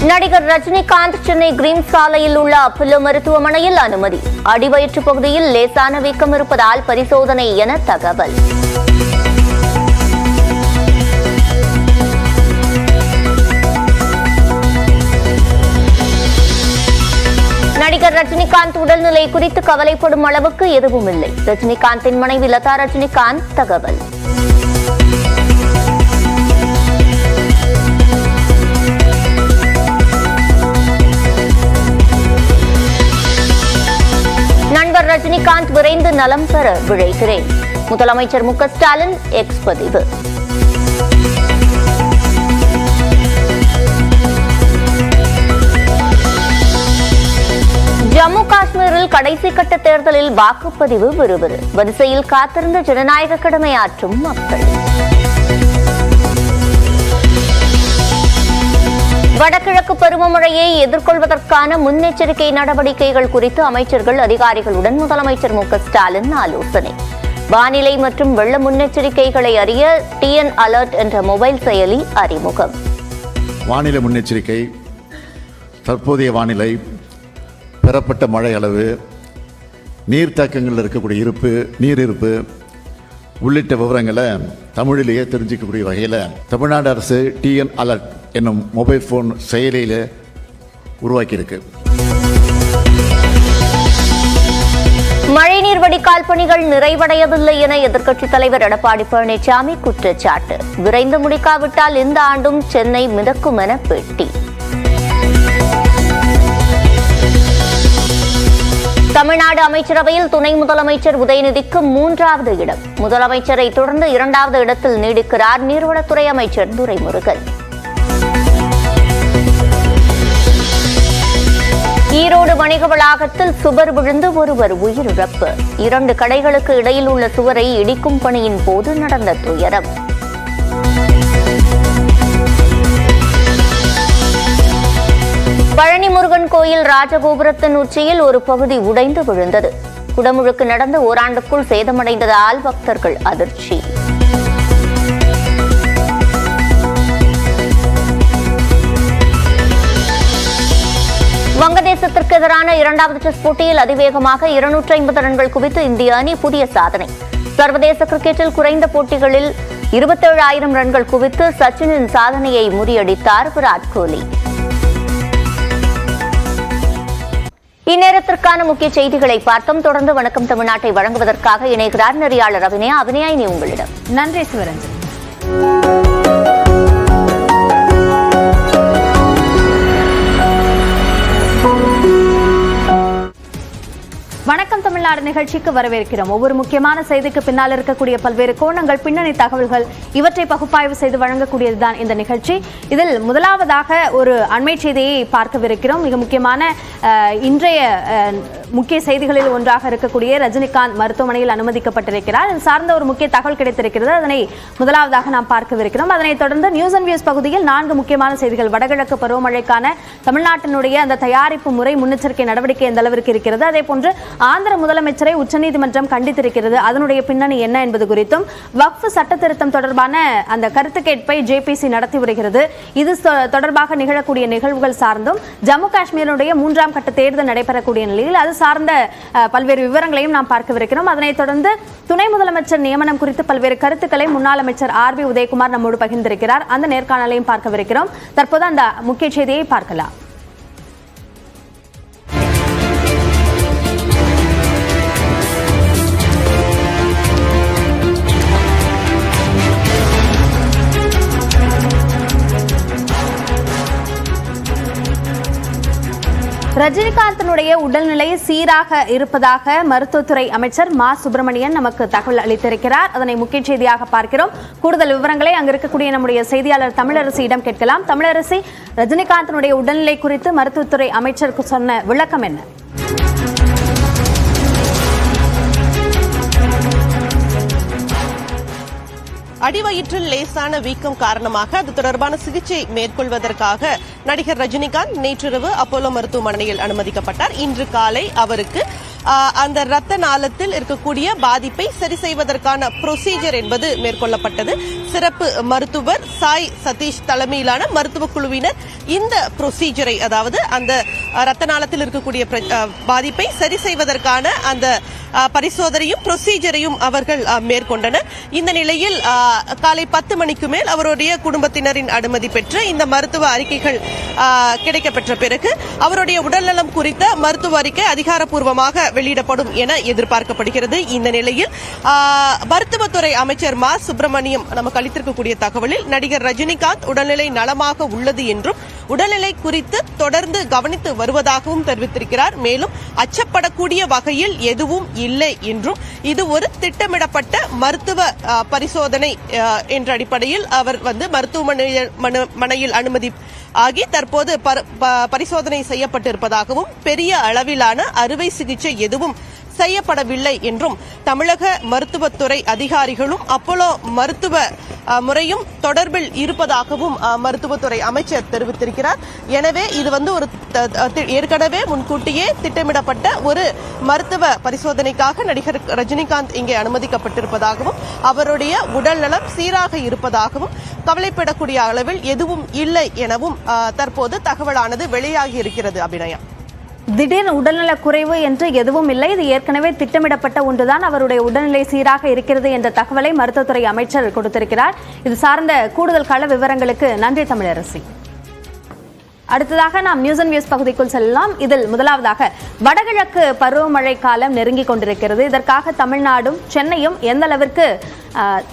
நடிகர் ரஜினிகாந்த் சென்னை கிரீன் சாலையில் உள்ள அப்பல்லோ மருத்துவமனையில் அனுமதி. அடிவயிற்று பகுதியில் லேசான வீக்கம் இருப்பதால் பரிசோதனை என தகவல். நடிகர் ரஜினிகாந்த் உடல்நிலை குறித்து கவலைப்படும் அளவுக்கு எதுவும் இல்லை. ரஜினிகாந்தின் மனைவி லதா ரஜினிகாந்த் தகவல். நண்பர் ரஜினிகாந்த் விரைந்து நலம் பெற விழைகிறேன். முதலமைச்சர் மு க ஸ்டாலின் எக்ஸ் பதிவு. ஜம்மு காஷ்மீரில் கடைசி கட்ட தேர்தலில் வாக்குப்பதிவு விறுவிறு. வரிசையில் காத்திருந்த ஜனநாயக கடமையாற்றும் மக்கள். வடகிழக்கு பருவமழையை எதிர்கொள்வதற்கான முன்னெச்சரிக்கை நடவடிக்கைகள் குறித்து அமைச்சர்கள் அதிகாரிகளுடன் முதலமைச்சர் மு க ஸ்டாலின் ஆலோசனை. வானிலை மற்றும் வெள்ள முன்னெச்சரிக்கைகளை அறிய டிஎன் அலர்ட் என்ற மொபைல் செயலி அறிமுகம். வானிலை முன்னெச்சரிக்கை, தற்போதைய வானிலை, பெறப்பட்ட மழை அளவு, நீர்த்தேக்கங்களில் இருக்கக்கூடிய நீர் இருப்பு உள்ளிட்ட விவரங்களை தமிழிலேயே தெரிஞ்சிக்கக்கூடிய வகையில் தமிழ்நாடு அரசு டிஎன் அலர்ட் என்னும் மொபைல் போன் செயலியில் உருவாக்கியிருக்கு. மழைநீர் வடிகால் பணிகள் நிறைவடையவில்லை என எதிர்க்கட்சித் தலைவர் எடப்பாடி பழனிசாமி குற்றச்சாட்டு. விரைந்து முடிக்காவிட்டால் இந்த ஆண்டும் சென்னை மிதக்கும் என பேட்டி. தமிழ்நாடு அமைச்சரவையில் துணை முதலமைச்சர் உதயநிதிக்கு 3வது இடம். முதலமைச்சரை தொடர்ந்து 2வது இடத்தில் நீடிக்கிறார் நீர்வளத்துறை அமைச்சர் துரைமுருகன். ஈரோடு வணிக வளாகத்தில் சுவர் விழுந்து ஒருவர் உயிரிழப்பு. 2 கடைகளுக்கு இடையில் உள்ள சுவரை இடிக்கும் பணியின் போது நடந்த துயரம். பழனி முருகன் கோயில் ராஜகோபுரத்தின் உச்சியில் ஒரு பகுதி உடைந்து விழுந்தது. குடமுழுக்கு நடந்த ஓராண்டுக்குள் சேதமடைந்ததால் பக்தர்கள் அதிர்ச்சி. வங்கதேசத்திற்கு எதிரான 2வது டெஸ்ட் போட்டியில் அதிவேகமாக 250 ரன்கள் குவித்து இந்திய அணி புதிய சாதனை. சர்வதேச கிரிக்கெட்டில் குறைந்த போட்டிகளில் 27,000 ரன்கள் குவித்து சச்சினின் சாதனையை முறியடித்தார் விராட் கோலி. இந்நேரத்திற்கான முக்கிய செய்திகளை பார்த்தோம். தொடர்ந்து வணக்கம் தமிழ்நாட்டை வழங்குவதற்காக இணைகிறார் நெறியாளர் அபிநயா. அபிநயா, இனி உங்களிடம். நன்றி சிவரஞ்சன். வணக்கம் தமிழ்நாடு நிகழ்ச்சிக்கு வரவேற்கிறோம். ஒவ்வொரு முக்கியமான செய்திக்கு பின்னால் இருக்கக்கூடிய பல்வேறு கோணங்கள், பின்னணி தகவல்கள், இவற்றை பகுப்பாய்வு செய்து வழங்கக்கூடியதுதான் இந்த நிகழ்ச்சி. இதில் முதலாவதாக ஒரு அண்மை செய்தியை பார்க்கவிருக்கிறோம். மிக முக்கியமான இன்றைய முக்கிய செய்திகளில் ஒன்றாக இருக்கக்கூடிய ரஜினிகாந்த் மருத்துவமனையில் அனுமதிக்கப்பட்டிருக்கிறார். இது சார்ந்த ஒரு முக்கிய தகவல் கிடைத்திருக்கிறது. அதனை முதலாவதாக நாம் பார்க்கவிருக்கிறோம். அதனைத் தொடர்ந்து நியூஸ் அண்ட் வியூஸ் பகுதியில் 4 முக்கியமான செய்திகள். வடகிழக்கு பருவமழைக்கான தமிழ்நாட்டினுடைய அந்த தயாரிப்பு முறை, முன்னெச்சரிக்கை நடவடிக்கை எந்த அளவிற்கு இருக்கிறது, அதே போன்று ஆந்திர முதலமைச்சரை உச்சநீதிமன்றம் கண்டித்திருக்கிறது, அதனுடைய பின்னணி என்ன என்பது குறித்தும், வக்ஃப் சட்ட திருத்தம் தொடர்பான அந்த கருத்து கேட்பை ஜேபிசி நடத்தி வருகிறது, இது தொடர்பாக நிகழக்கூடிய நிகழ்வுகள் சார்ந்தும், ஜம்மு காஷ்மீருடைய 3ஆம் கட்ட தேர்தல் நடைபெறக்கூடிய நிலையில் அது சார்ந்த பல்வேறு விவரங்களையும் நாம் பார்க்கவிருக்கிறோம். அதனைத் தொடர்ந்து துணை முதலமைச்சர் நியமனம் குறித்து பல்வேறு கருத்துக்களை முன்னாள் அமைச்சர் RB உதயகுமார் நம்மோடு பகிர்ந்திருக்கிறார். அந்த நேர்காணலையும் பார்க்கவிருக்கிறோம். தற்போது அந்த முக்கிய செய்தியை பார்க்கலாம். ரஜினிகாந்தினுடைய உடல்நிலை சீராக இருப்பதாக மருத்துவத்துறை அமைச்சர் மா சுப்பிரமணியன் நமக்கு தகவல் அளித்திருக்கிறார். அதனை முக்கிய செய்தியாக பார்க்கிறோம். கூடுதல் விவரங்களை அங்கு இருக்கக்கூடிய நம்முடைய செய்தியாளர் தமிழரசியிடம் கேட்கலாம். தமிழரசி, ரஜினிகாந்தினுடைய உடல்நிலை குறித்து மருத்துவத்துறை அமைச்சருக்கு சொன்ன விளக்கம் என்ன? அடிவயிற்றில் லேசான வீக்கம் காரணமாக அது தொடர்பான சிகிச்சை மேற்கொள்வதற்காக நடிகர் ரஜினிகாந்த் நேற்றிரவு அப்போலோ மருத்துவமனையில் அனுமதிக்கப்பட்டார். இன்று காலை அவருக்கு அந்த இரத்த நாளத்தில் இருக்கக்கூடிய பாதிப்பை சரி செய்வதற்கான ப்ரொசீஜர் என்பது மேற்கொள்ளப்பட்டது. சிறப்பு மருத்துவர் சாய் சதீஷ் தலைமையிலான மருத்துவ குழுவினர் இந்த ப்ரொசீஜரை, அதாவது அந்த இரத்த நாளத்தில் இருக்கக்கூடிய பாதிப்பை சரி செய்வதற்கான அந்த பரிசோதனையும் ப்ரொசீஜரையும் அவர்கள் மேற்கொண்டனர். இந்த நிலையில் காலை 10 மணிக்கு மேல் அவருடைய குடும்பத்தினரின் அனுமதி பெற்று இந்த மருத்துவ அறிக்கைகள் கிடைக்கப்பெற்ற பிறகு அவருடைய உடல்நலம் குறித்த மருத்துவ அறிக்கை அதிகாரப்பூர்வமாக வெளியிடப்படும் என எதிர்பார்க்கப்படுகிறது. இந்த நிலையில் மருத்துவத்துறை அமைச்சர் மா சுப்பிரமணியம் நமக்கு அளித்திருக்கக்கூடிய தகவலில் நடிகர் ரஜினிகாந்த் உடல்நிலை நலமாக உள்ளது என்றும் உடல்நிலை குறித்து தொடர்ந்து கவனித்து வருவதாகவும் தெரிவித்திருக்கிறார். மேலும் அச்சப்படக்கூடிய வகையில் எதுவும் இல்லை என்றும் இது ஒரு திட்டமிடப்பட்ட மருத்துவ பரிசோதனை என்ற அடிப்படையில் அவர் மருத்துவமனையில் அனுமதி ஆகி தற்போது பரிசோதனை செய்யப்பட்டிருப்பதாகவும் பெரிய அளவிலான அறுவை சிகிச்சை எதுவும் செய்யப்படவில்லை என்றும் தமிழக மருத்துவத்துறை அதிகாரிகளும் அப்போலோ மருத்துவ முறையும் தொடர்பில் இருப்பதாகவும் மருத்துவத்துறை அமைச்சர் தெரிவித்திருக்கிறார். எனவே இது ஒரு ஏற்கனவே முன்கூட்டியே திட்டமிடப்பட்ட ஒரு மருத்துவ பரிசோதனைக்காக நடிகர் ரஜினிகாந்த் இங்கே அனுமதிக்கப்பட்டிருப்பதாகவும் அவருடைய உடல்நலம் சீராக இருப்பதாகவும் கவலைப்படக்கூடிய அளவில் எதுவும் இல்லை எனவும் தற்போது தகவலானது வெளியாகி இருக்கிறது. அபிநயா, திடீர் உடல்நல குறைவு என்று எதுவும் இல்லை, இது ஏற்கனவே திட்டமிடப்பட்ட ஒன்றுதான். அவருடைய உடல்நிலை சீராக இருக்கிறது என்ற தகவலை மருத்துவத்துறை அமைச்சர் கொடுத்திருக்கிறார். இது சார்ந்த கூடுதல் கள விவரங்களுக்கு நன்றி தமிழரசி. அடுத்ததாக நாம் நியூஸ் அண்ட் வியூஸ் பகுதிக்குள் செல்லலாம். இதில் முதலாவதாக வடகிழக்கு பருவமழை காலம் நெருங்கிக் கொண்டிருக்கிறது. இதற்காக தமிழ்நாடும் சென்னையும் எந்த அளவிற்கு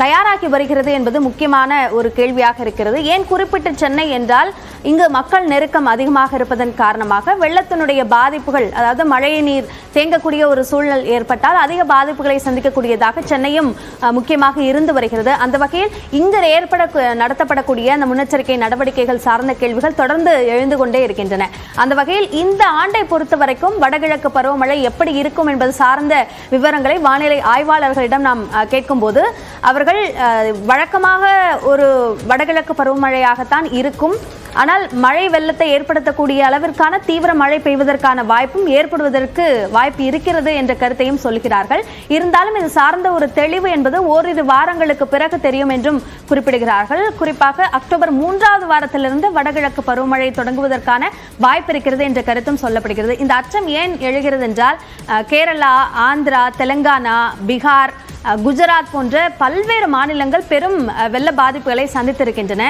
தயாராகி வருகிறது என்பது முக்கியமான ஒரு கேள்வியாக இருக்கிறது. ஏன் குறிப்பிட்ட சென்னை என்றால் இங்கு மக்கள் நெருக்கம் அதிகமாக இருப்பதன் காரணமாக வெள்ளத்தினுடைய பாதிப்புகள், அதாவது மழை நீர் தேங்கக்கூடிய ஒரு சூழல் ஏற்பட்டால் அதிக பாதிப்புகளை சந்திக்கக்கூடியதாக சென்னையும் முக்கியமாக இருந்து வருகிறது. அந்த வகையில் இங்கு நடத்தப்படக்கூடிய அந்த முன்னெச்சரிக்கை நடவடிக்கைகள் சார்ந்த கேள்விகள் தொடர்ந்து எழுந்து கொண்டே இருக்கின்றன. அந்த வகையில் இந்த ஆண்டை பொறுத்த வரைக்கும் வடகிழக்கு பருவமழை எப்படி இருக்கும் என்பது சார்ந்த விவரங்களை வானிலை ஆய்வாளர்களிடம் நாம் கேட்கும் போது அவர்கள் வழக்கமாக ஒரு வடகிழக்கு பருவமழையாகத்தான் இருக்கும், ஆனால் மழை வெள்ளத்தை ஏற்படுத்தக்கூடிய அளவிற்கான தீவிர மழை பெய்வதற்கான வாய்ப்பும் ஏற்படுவதற்கு வாய்ப்பு இருக்கிறது என்ற கருத்தையும் சொல்கிறார்கள். இருந்தாலும் இது சார்ந்த ஒரு தெளிவு என்பது ஓரிரு வாரங்களுக்கு பிறகு தெரியும் என்றும் குறிப்பிடுகிறார்கள். குறிப்பாக அக்டோபர் 3வது வாரத்திலிருந்து வடகிழக்கு பருவமழை தொடங்குவதற்கான வாய்ப்பு இருக்கிறது என்ற கருத்தும் சொல்லப்படுகிறது. இந்த அச்சம் ஏன் எழுகிறது என்றால் கேரளா, ஆந்திரா, தெலுங்கானா, பீகார், குஜராத் போன்ற பல்வேறு மாநிலங்கள் பெரும் வெள்ள பாதிப்புகளை சந்தித்திருக்கின்றன.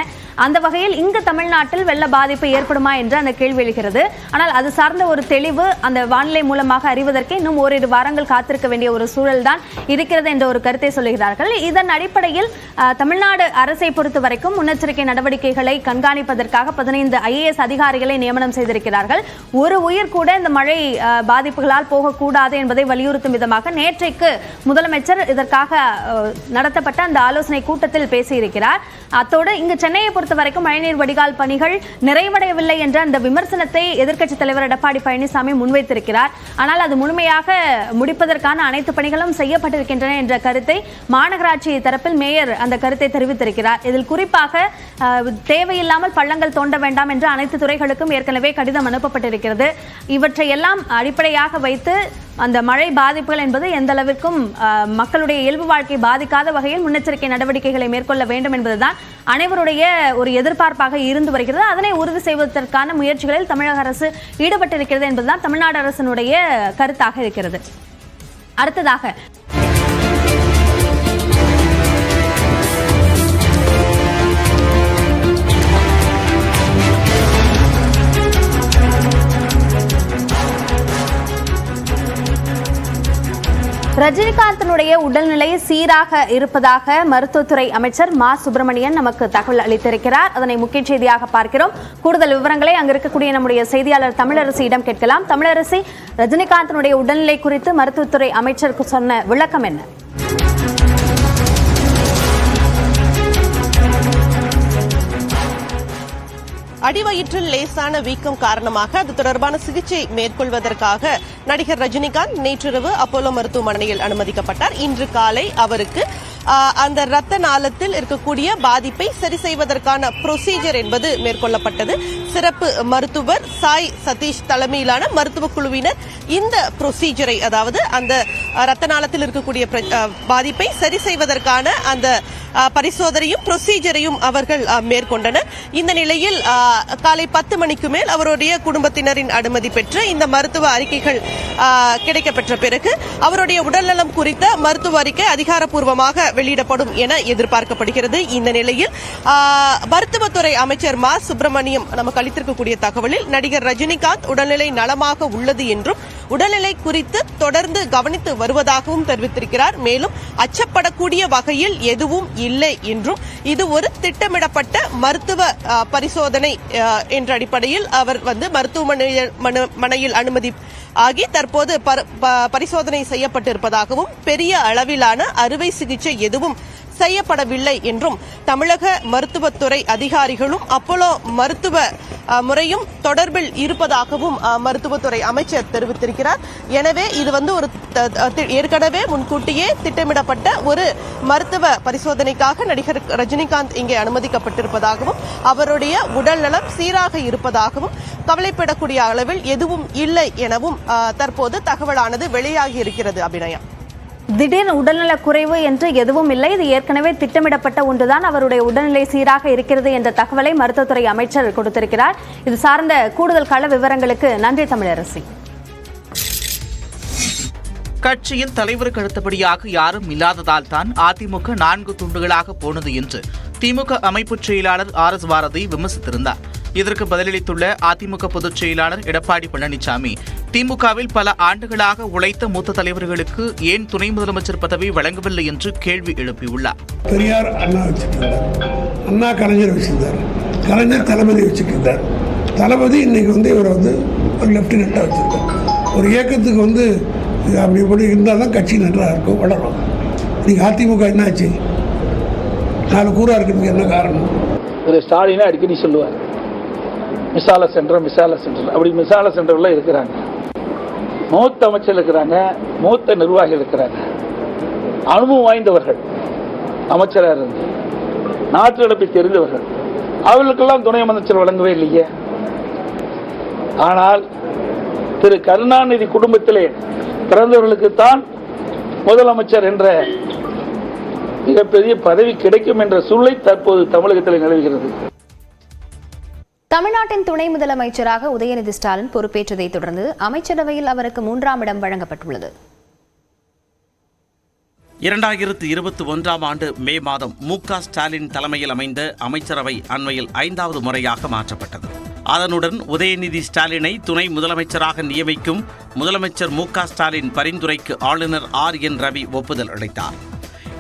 அந்த வகையில் இங்கு தமிழ்நாட்டில் வெள்ள பாதிப்பு ஏற்படுமா என்று அந்த கேள்வி எழுகிறது. ஆனால் அது சார்ந்த ஒரு தெளிவு அந்த வானிலை மூலமாக அறிவதற்கு இன்னும் ஓரிரு வாரங்கள் காத்திருக்க வேண்டிய ஒரு சூழல் தான் இருக்கிறது என்ற ஒரு கருத்தை சொல்லுகிறார்கள். இதன் அடிப்படையில் தமிழ்நாடு அரசை பொறுத்த வரைக்கும் முன்னெச்சரிக்கை நடவடிக்கைகளை கண்காணிப்பதற்காக 15 IAS அதிகாரிகளை நியமனம் செய்திருக்கிறார்கள். ஒரு உயிர் கூட இந்த மழை பாதிப்புகளால் போகக்கூடாது என்பதை வலியுறுத்தும் விதமாக நேற்றைக்கு முதலமைச்சர் இதற்காக நடத்தப்பட்ட அந்த ஆலோசனை கூட்டத்தில் பேசியிருக்கிறார். அத்தோடு இங்கு சென்னையை பொறுத்த வரைக்கும் மழைநீர் வடிகால் பணிகள் நிறைவடையவில்லை என்ற அந்த விமர்சனத்தை எதிர்க்கட்சித் தலைவர் எடப்பாடி பழனிசாமி முன்வைத்திருக்கிறார். ஆனால் அது முழுமையாக முடிப்பதற்கான அனைத்து பணிகளும் செய்யப்பட்டிருக்கின்றன என்ற கருத்தை மாநகராட்சி தரப்பில் மேயர் அந்த கருத்தை தெரிவித்திருக்கிறார். இதில் குறிப்பாக தேவையில்லாமல் பள்ளங்கள் தோண்ட வேண்டாம் என்று அனைத்து துறைகளுக்கும் ஏற்கனவே கடிதம் அனுப்பப்பட்டிருக்கிறது. இவற்றை எல்லாம் அடிப்படையாக வைத்து அந்த மழை பாதிப்புகள் என்பது எந்த அளவிற்கும் மக்களுடைய இயல்பு வாழ்க்கை பாதிக்காத வகையில் முன்னெச்சரிக்கை நடவடிக்கைகளை மேற்கொள்ள வேண்டும் என்பதுதான் அனைவருடைய ஒரு எதிர்பார்ப்பாக இருந்து வருகிறது. அதனை உறுதி செய்வதற்கான முயற்சிகளில் தமிழக அரசு ஈடுபட்டிருக்கிறது என்பதுதான் தமிழ்நாடு அரசினுடைய கருத்தாக இருக்கிறது. அடுத்ததாக ரஜினிகாந்தினுடைய உடல்நிலை சீராக இருப்பதாக மருத்துவத்துறை அமைச்சர் மா சுப்பிரமணியன் நமக்கு தகவல் அளித்திருக்கிறார். அதனை முக்கிய செய்தியாக பார்க்கிறோம். கூடுதல் விவரங்களை அங்கு இருக்கக்கூடிய நம்முடைய செய்தியாளர் தமிழரசியிடம் கேட்கலாம். தமிழரசி, ரஜினிகாந்தினுடைய உடல்நிலை குறித்து மருத்துவத்துறை அமைச்சருக்கு சொன்ன விளக்கம் என்ன? அடிவயிற்றில் லேசான வீக்கம் காரணமாக அது தொடர்பான சிகிச்சை மேற்கொள்வதற்காக நடிகர் ரஜினிகாந்த் நேற்றிரவு அப்போலோ மருத்துவமனையில் அனுமதிக்கப்பட்டார். இன்று காலை அவருக்கு அந்த இரத்த நாளத்தில் இருக்கக்கூடிய பாதிப்பை சரி செய்வதற்கான ப்ரொசீஜர் என்பது மேற்கொள்ளப்பட்டது. சிறப்பு மருத்துவர் சாய் சதீஷ் தலைமையிலான மருத்துவ குழுவினர் இந்த ப்ரொசீஜரை, அதாவது அந்த இரத்த நாளத்தில் இருக்கக்கூடிய பாதிப்பை சரி செய்வதற்கான அந்த பரிசோதனையும் ப்ரொசீஜரையும் அவர்கள் மேற்கொண்டனர். இந்த நிலையில் காலை 10 மணிக்கு மேல் அவருடைய குடும்பத்தினரின் அனுமதி பெற்று இந்த மருத்துவ அறிக்கைகள் கிடைக்கப்பெற்ற பிறகு அவருடைய உடல்நலம் குறித்த மருத்துவ அறிக்கை அதிகாரப்பூர்வமாக வெளியிடப்படும் என எதிர்பார்க்கப்படுகிறது. இந்த நிலையில் மருத்துவத்துறை அமைச்சர் மா சுப்பிரமணியம் நமக்கு அளித்திருக்கக்கூடிய தகவலில் நடிகர் ரஜினிகாந்த் உடல்நிலை நலமாக உள்ளது என்றும் உடல்நிலை குறித்து தொடர்ந்து கவனித்து வருவதாகவும் தெரிவித்திருக்கிறார். மேலும் அச்சப்படக்கூடிய வகையில் எதுவும் இல்லை என்றும் இது ஒரு திட்டமிடப்பட்ட மருத்துவ பரிசோதனை என்ற அடிப்படையில் அவர் மருத்துவமனையில் அனுமதி ஆகி தற்போது பரிசோதனை செய்யப்பட்டிருப்பதாகவும் பெரிய அளவிலான அறுவை சிகிச்சை எதுவும் செய்யப்படவில்லை என்றும் தமிழக மருத்துவத்துறை அதிகாரிகளும் அப்போலோ மருத்துவ முறையும் தொடர்பில் இருப்பதாகவும் மருத்துவத்துறை அமைச்சர் தெரிவித்திருக்கிறார். எனவே இது ஒரு ஏற்கனவே முன்கூட்டியே திட்டமிடப்பட்ட ஒரு மருத்துவ பரிசோதனைக்காக நடிகர் ரஜினிகாந்த் இங்கே அனுமதிக்கப்பட்டிருப்பதாகவும் அவருடைய உடல்நலம் சீராக இருப்பதாகவும் கவலைப்படக்கூடிய அளவில் எதுவும் இல்லை எனவும் தற்போது தகவலானது வெளியாகி இருக்கிறது. அபிநயா, திடீர் உடல்நல குறைவு என்று எதுவும் இல்லை, இது ஏற்கனவே திட்டமிடப்பட்ட ஒன்றுதான். அவருடைய உடல்நிலை சீராக இருக்கிறது என்ற தகவலை மருத்துவத்துறை அமைச்சர் கொடுத்திருக்கிறார். இது சார்ந்த கூடுதல் கள விவரங்களுக்கு நன்றி தமிழரசி. கட்சியின் தலைவருக்கு அடுத்தபடியாக யாரும் இல்லாததால் தான் அதிமுக 4 துண்டுகளாக போனது என்று திமுக அமைப்பு செயலாளர் RS பாரதி விமர்சித்திருந்தார். இதற்கு பதிலளித்துள்ள அதிமுக பொதுச் செயலாளர் எடப்பாடி பழனிசாமி, திமுகவில் பல ஆண்டுகளாக உழைத்த மூத்த தலைவர்களுக்கு ஏன் துணை முதலமைச்சர் பதவி வழங்கவில்லை என்று கேள்வி எழுப்பியுள்ளார். பெரியார் அண்ணா வச்சிருந்தார், அண்ணா கலைஞர் வச்சிருந்தார், கலைஞர் தளபதி வச்சிருந்தார், தளபதி இன்னைக்கு இவரை ஒரு லெப்டினெண்ட்டாக வச்சிருக்கார். ஒரு இயக்கத்துக்கு அப்படி இப்படி இருந்தால் தான் கட்சி நன்றாக இருக்கும், வளரும். இன்னைக்கு அதிமுக என்னாச்சு? 4 கூறா இருக்கிறதுக்கு என்ன காரணம்? திரு ஸ்டாலினை அடிக்கடி சொல்லுவார், மிசால சென்டர் அப்படி மிசால சென்டர்ல இருக்கிறாங்க, மூத்த அமைச்சர் இருக்கிறாங்க, மூத்த நிர்வாகிகள் இருக்கிறாங்க, அனுபவம் வாய்ந்தவர்கள், அமைச்சராக இருந்து நாட்டு நடப்பை தெரிந்தவர்கள், அவர்களுக்கெல்லாம் துணை அமைச்சர் வழங்கவே இல்லையே. ஆனால் திரு கருணாநிதி குடும்பத்திலே பிறந்தவர்களுக்குத்தான் முதலமைச்சர் என்ற மிகப்பெரிய பதவி கிடைக்கும் என்ற சூழ்நிலை தற்போது தமிழகத்தில் நிலவுகிறது. தமிழ்நாட்டின் துணை முதலமைச்சராக உதயநிதி ஸ்டாலின் பொறுப்பேற்றதை தொடர்ந்து அமைச்சரவையில் அவருக்கு 3ஆம் இடம் வழங்கப்பட்டுள்ளது. 2021ஆம் ஆண்டு மே மாதம் மு.க. ஸ்டாலின் தலைமையில் அமைந்த அமைச்சரவை அண்மையில் 5வது முறையாக மாற்றப்பட்டது. அதனுடன் உதயநிதி ஸ்டாலினை துணை முதலமைச்சராக நியமிக்கும் முதலமைச்சர் மு.க. ஸ்டாலின் பரிந்துரைக்கு ஆளுநர் RN ரவி ஒப்புதல் அளித்தார்.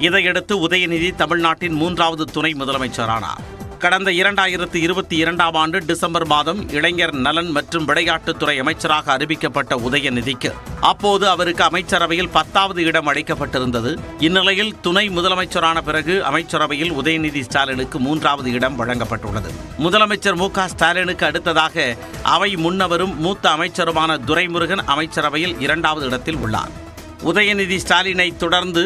இதையடுத்து உதயநிதி தமிழ்நாட்டின் 3வது துணை முதலமைச்சரானார். கடந்த 2022ஆம் ஆண்டு டிசம்பர் மாதம் இளைஞர் நலன் மற்றும் விளையாட்டுத்துறை அமைச்சராக அறிவிக்கப்பட்ட உதயநிதிக்கு அப்போது அவருக்கு அமைச்சரவையில் 10வது இடம் அளிக்கப்பட்டிருந்தது. இந்நிலையில் துணை முதலமைச்சரான பிறகு அமைச்சரவையில் உதயநிதி ஸ்டாலினுக்கு 3வது இடம் வழங்கப்பட்டுள்ளது. முதலமைச்சர் மு.க. ஸ்டாலினுக்கு அடுத்ததாக அவை முன்னவரும் மூத்த அமைச்சருமான துரைமுருகன் அமைச்சரவையில் 2வது இடத்தில் உள்ளார். உதயநிதி ஸ்டாலினை தொடர்ந்து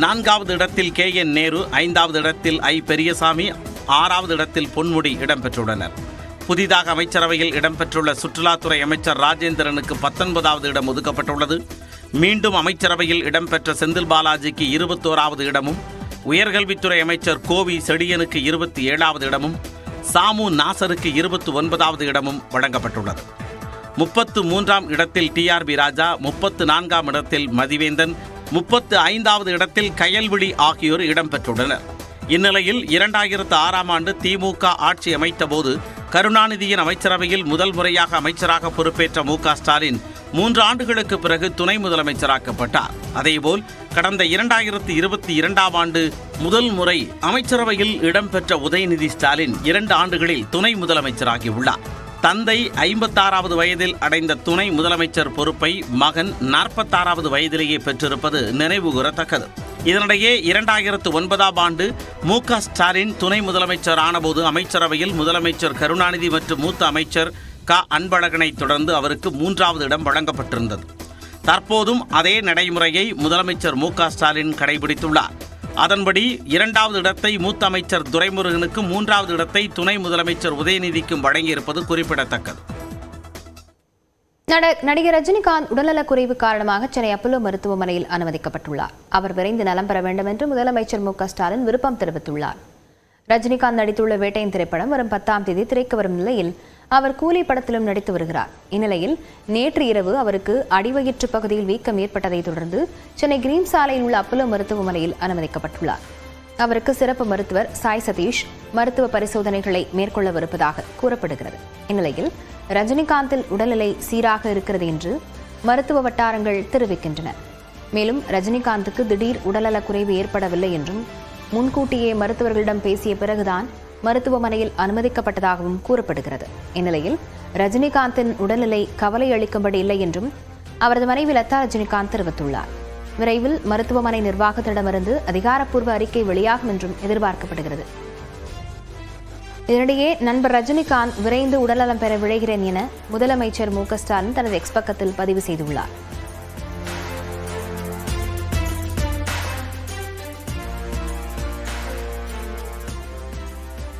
4வது இடத்தில் KN நேரு, 5வது இடத்தில் I. பெரியசாமி, 6வது இடத்தில் பொன்முடி இடம்பெற்றுள்ளனர். புதிதாக அமைச்சரவையில் இடம்பெற்றுள்ள சுற்றுலாத்துறை அமைச்சர் ராஜேந்திரனுக்கு 19வது இடம் ஒதுக்கப்பட்டுள்ளது. மீண்டும் அமைச்சரவையில் இடம்பெற்ற செந்தில் பாலாஜிக்கு 21வது இடமும், உயர்கல்வித்துறை அமைச்சர் கோவி செழியனுக்கு 27வது இடமும், சாமு நாசருக்கு 29வது இடமும் வழங்கப்பட்டுள்ளது. 33ஆம் இடத்தில் TRB ராஜா, 34ஆம் இடத்தில் மதிவேந்தன், 35வது இடத்தில் கயல்விழி ஆகியோர் இடம்பெற்றுள்ளனர். இந்நிலையில் 2006ஆம் ஆண்டு திமுக ஆட்சி அமைத்தபோது கருணாநிதியின் அமைச்சரவையில் முதல் முறையாக அமைச்சராக பொறுப்பேற்ற மு.க. ஸ்டாலின் 3 ஆண்டுகளுக்கு பிறகு துணை முதலமைச்சராக்கப்பட்டார். அதேபோல் கடந்த 2022ஆம் ஆண்டு முதல் முறை அமைச்சரவையில் இடம்பெற்ற உதயநிதி ஸ்டாலின் 2 ஆண்டுகளில் துணை முதலமைச்சராகியுள்ளார். தந்தை 56வது வயதில் அடைந்த துணை முதலமைச்சர் பொறுப்பை மகன் 46வது வயதிலேயே பெற்றிருப்பது நினைவுகூரத்தக்கது. இதனிடையே 2009ஆம் ஆண்டு மு.க. ஸ்டாலின் துணை முதலமைச்சர் ஆனபோது அமைச்சரவையில் முதலமைச்சர் கருணாநிதி மற்றும் மூத்த அமைச்சர் க. அன்பழகனை தொடர்ந்து அவருக்கு 3வது இடம் வழங்கப்பட்டிருந்தது. தற்போதும் அதே நடைமுறையை முதலமைச்சர் மு.க. ஸ்டாலின் கடைபிடித்துள்ளார். அதன்படி 2வது இடத்தை மூத்த அமைச்சர் துரைமுருகனுக்கும் 3வது இடத்தை துணை முதலமைச்சர் உதயநிதிக்கும் வழங்கியிருப்பது குறிப்பிடத்தக்கது. நடிகர் ரஜினிகாந்த் உடல்நலக்குறைவு காரணமாக சென்னை அப்பல்லோ மருத்துவமனையில் அனுமதிக்கப்பட்டுள்ளார். அவர் விரைந்து நலம் பெற வேண்டும் என்று முதலமைச்சர் மு.க.ஸ்டாலின் விருப்பம் தெரிவித்துள்ளார். ரஜினிகாந்த் நடித்துள்ள வேட்டையின் திரைப்படம் வரும் 10ஆம் தேதி திரைக்கு வரும் நிலையில் அவர் கூலி படத்திலும் நடித்து வருகிறார். இந்நிலையில் நேற்று இரவு அவருக்கு அடிவயிற்று பகுதியில் வீக்கம் ஏற்பட்டதை தொடர்ந்து சென்னை கிரீன் சாலையில் உள்ள அப்பல்லோ மருத்துவமனையில் அனுமதிக்கப்பட்டுள்ளார். அவருக்கு சிறப்பு மருத்துவர் சாய் சதீஷ் மருத்துவ பரிசோதனைகளை மேற்கொள்ளவிருப்பதாக கூறப்படுகிறது. இந்நிலையில் ரஜினிகாந்தின் உடல்நிலை சீராக இருக்கிறது என்று மருத்துவ வட்டாரங்கள் தெரிவிக்கின்றன. மேலும் ரஜினிகாந்துக்கு திடீர் உடல்நலக்குறைவு ஏற்படவில்லை என்றும் முன்கூட்டியே மருத்துவர்களிடம் பேசிய பிறகுதான் மருத்துவமனையில் அனுமதிக்கப்பட்டதாகவும் கூறப்படுகிறது. இந்நிலையில் ரஜினிகாந்தின் உடல்நிலை கவலை அளிக்கும்படி இல்லை என்றும் அவரது மனைவி லதா ரஜினிகாந்த் தெரிவித்துள்ளார். விரைவில் மருத்துவமனை நிர்வாகத்திடமிருந்து அதிகாரப்பூர்வ அறிக்கை வெளியாகும் என்றும் எதிர்பார்க்கப்படுகிறது. இதனிடையே நண்பர் ரஜினிகாந்த் விரைந்து உடல்நலம் பெற விழைகிறேன் என முதலமைச்சர் மு.க.ஸ்டாலின் தனது எக்ஸ் பக்கத்தில் பதிவு செய்துள்ளார்.